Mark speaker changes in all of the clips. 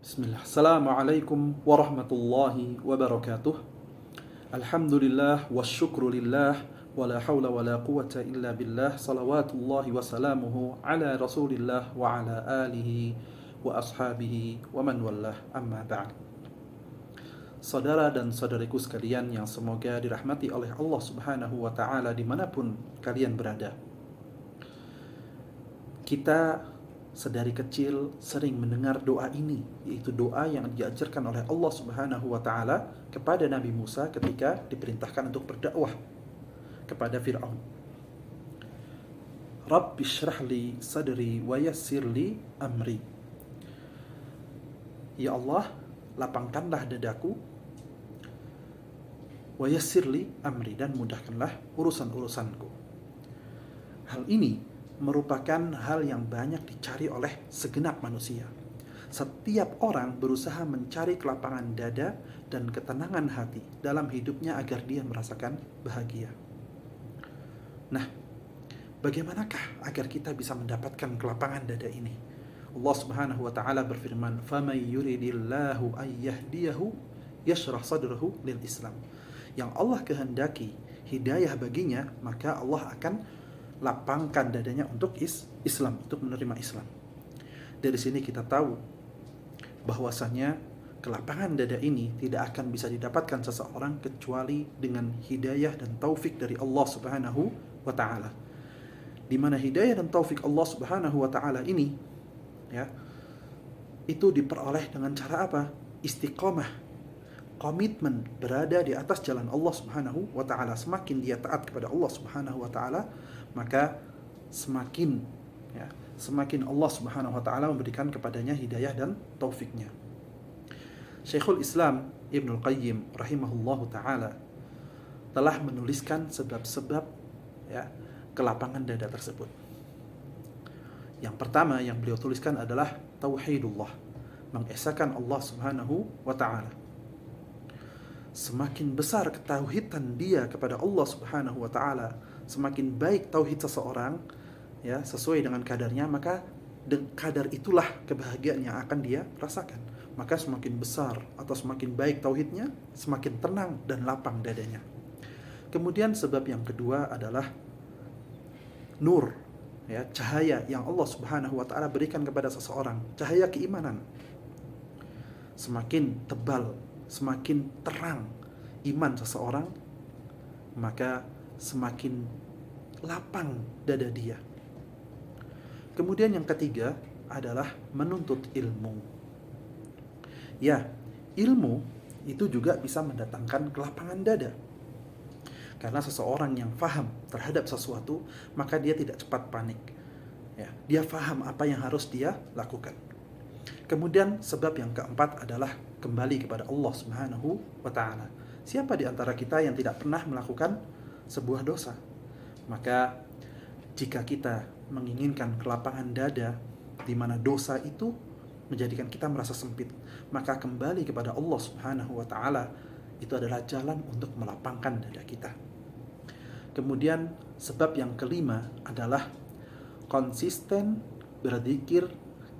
Speaker 1: Bismillah. Assalamualaikum warahmatullahi wabarakatuh. Alhamdulillah wasyukrulillah wala hawla wala quwata illa billah. Salawatullahi wasalamuhu ala rasulillah wa ala alihi wa ashabihi wa man wallah, amma ba'd. Saudara dan saudariku sekalian yang semoga dirahmati oleh Allah subhanahu wa ta'ala dimanapun kalian berada, kita sedari kecil sering mendengar doa ini, yaitu doa yang diajarkan oleh Allah Subhanahu wa taala kepada Nabi Musa ketika diperintahkan untuk berdakwah kepada Firaun. Rabbi shrah li sadri wa yassir li amri. Ya Allah, lapangkanlah dadaku, wa yassir li amri, dan mudahkanlah urusan-urusanku. Hal ini merupakan hal yang banyak dicari oleh segenap manusia. Setiap orang berusaha mencari kelapangan dada dan ketenangan hati dalam hidupnya agar dia merasakan bahagia. Nah, bagaimanakah agar kita bisa mendapatkan kelapangan dada ini? Allah Subhanahu wa taala berfirman, "Faman yuridillahu an yahdiyahu yashrah sadrahu lil Islam." Yang Allah kehendaki hidayah baginya, maka Allah akan lapangkan dadanya untuk Islam, untuk menerima Islam. Dari sini kita tahu bahwasanya kelapangan dada ini tidak akan bisa didapatkan seseorang kecuali dengan hidayah dan taufik dari Allah Subhanahu wa taala. Di mana hidayah dan taufik Allah Subhanahu wa taala ini, ya, itu diperoleh dengan cara apa? Istiqomah, komitmen berada di atas jalan Allah Subhanahu wa taala. Semakin dia taat kepada Allah Subhanahu wa taala, maka semakin Allah Subhanahu wa taala memberikan kepadanya hidayah dan taufiknya. Syekhul Islam Ibnul Qayyim rahimahullahu taala telah menuliskan sebab-sebab kelapangan dada tersebut. Yang pertama yang beliau tuliskan adalah tauhidullah, mengesahkan Allah Subhanahu wa taala. Semakin besar ketauhidan dia kepada Allah Subhanahu wa taala, semakin baik tauhid seseorang, ya, sesuai dengan kadarnya, maka kadar itulah kebahagiaan yang akan dia rasakan. Maka semakin besar atau semakin baik tauhidnya, semakin tenang dan lapang dadanya. Kemudian sebab yang kedua adalah nur, ya, cahaya yang Allah Subhanahu wa taala berikan kepada seseorang, cahaya keimanan. Semakin tebal, semakin terang iman seseorang, maka semakin lapang dada dia. Kemudian yang ketiga adalah menuntut ilmu. Ya, ilmu itu juga bisa mendatangkan kelapangan dada. Karena seseorang yang faham terhadap sesuatu, maka dia tidak cepat panik. Ya, dia faham apa yang harus dia lakukan. Kemudian sebab yang keempat adalah kembali kepada Allah Subhanahu wa taala. Siapa di antara kita yang tidak pernah melakukan sebuah dosa? Maka jika kita menginginkan kelapangan dada di mana dosa itu menjadikan kita merasa sempit, maka kembali kepada Allah Subhanahu wa taala itu adalah jalan untuk melapangkan dada kita. Kemudian sebab yang kelima adalah konsisten berzikir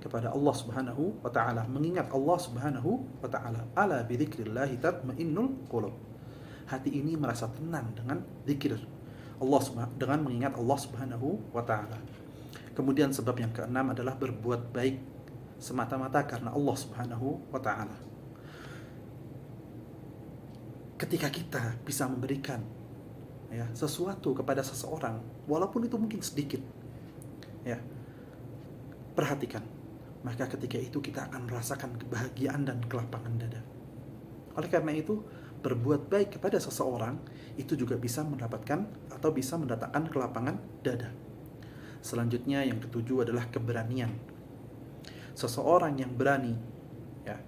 Speaker 1: kepada Allah Subhanahu wa taala, mengingat Allah Subhanahu wa taala. Ala bidzikrillah tatmainnul qulub. Hati ini merasa tenang dengan zikir Allah, dengan mengingat Allah Subhanahu wa taala. Kemudian sebab yang keenam adalah berbuat baik semata-mata karena Allah Subhanahu wa taala. Ketika kita bisa memberikan, ya, sesuatu kepada seseorang, walaupun itu mungkin sedikit, ya, perhatikan, maka ketika itu kita akan merasakan kebahagiaan dan kelapangan dada. Oleh karena itu, berbuat baik kepada seseorang itu juga bisa mendapatkan atau bisa mendatangkan kelapangan dada. Selanjutnya yang ketujuh adalah keberanian. Seseorang yang berani, ya,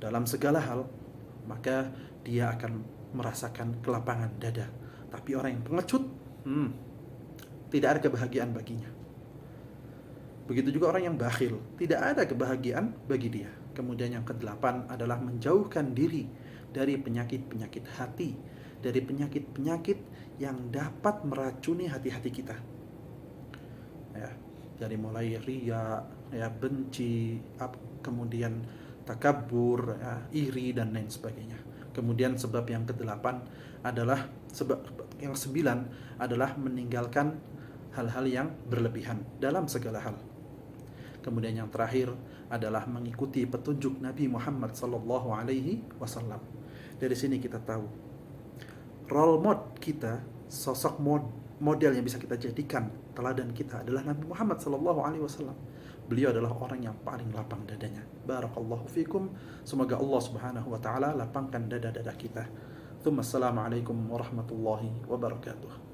Speaker 1: dalam segala hal, maka dia akan merasakan kelapangan dada. Tapi orang yang pengecut, tidak ada kebahagiaan baginya. Begitu juga orang yang bakhil, tidak ada kebahagiaan bagi dia. Kemudian yang kedelapan adalah menjauhkan diri dari penyakit-penyakit hati, dari penyakit-penyakit yang dapat meracuni hati-hati kita. Ya, dari mulai riya, ya, benci, kemudian takabur, ya, iri dan lain sebagainya. Kemudian sebab yang kedelapan adalah yang sembilan adalah meninggalkan hal-hal yang berlebihan dalam segala hal. Kemudian yang terakhir adalah mengikuti petunjuk Nabi Muhammad sallallahu alaihi wasallam. Dari sini kita tahu role model kita, sosok model yang bisa kita jadikan teladan kita adalah Nabi Muhammad sallallahu alaihi wasallam. Beliau adalah orang yang paling lapang dadanya. Barakallahu fikum. Semoga Allah Subhanahu wa taala lapangkan dada-dada kita. Assalamualaikum warahmatullahi wabarakatuh.